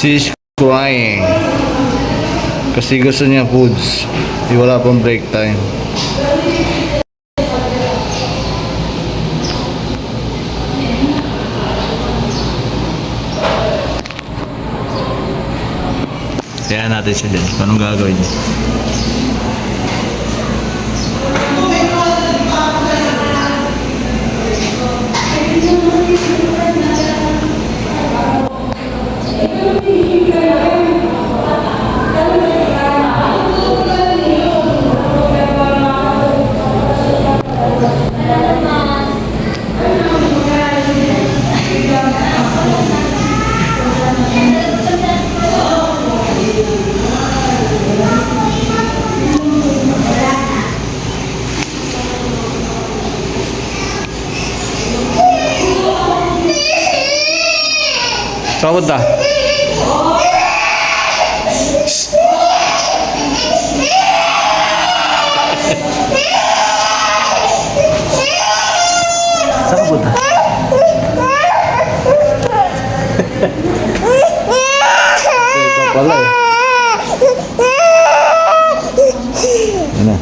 She's crying. Kasi gusto niya foods. Di wala pang break time. Kaya natin siya dyan. Anong gagawin niya? Saan punta? Saan punta? Ito pala eh. Ano?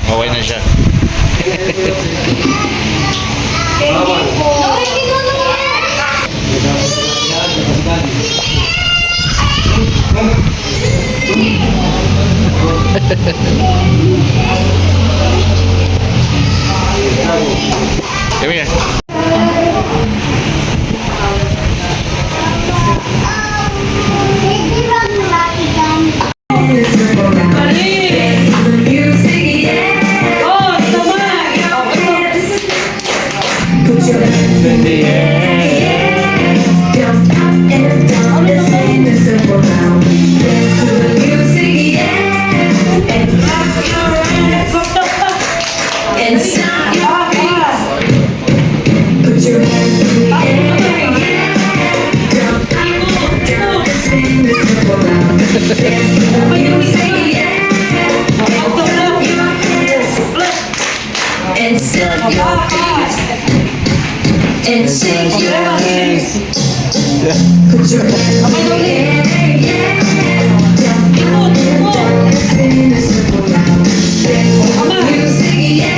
Okay na siya. Come here. And stop your feet. Put your hands in the air. Jump up, down, and spin the circle round. Dance to the music, yeah. And put up your hands. And stop your feet. And shake your hands. Put your hands in the air, yeah. Jump up, down, and spin the circle round. Dance to the music, yeah.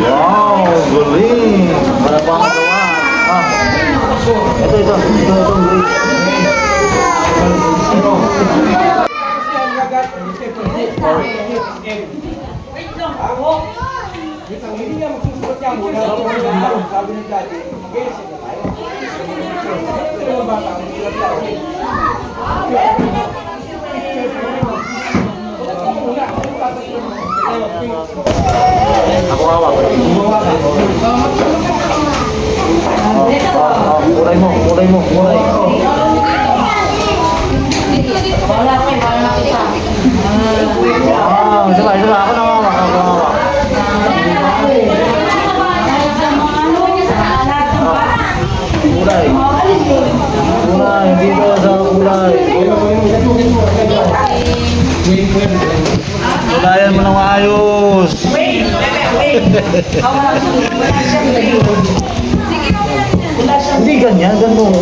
Wow, galing! Para pa ang gawa. Ito. Hindi niya magsusulat niya muna. Sabi ni Daddy, mag-iisip na tayo. Ito yung bata, mag-iisip tayo. Ako hawak. Kulay mo. Wala kita. Isa ba? Ako na hawak. Kulay, dito sa kulay. Kulayan mo ng maayos. Hindi ganyan, ganun.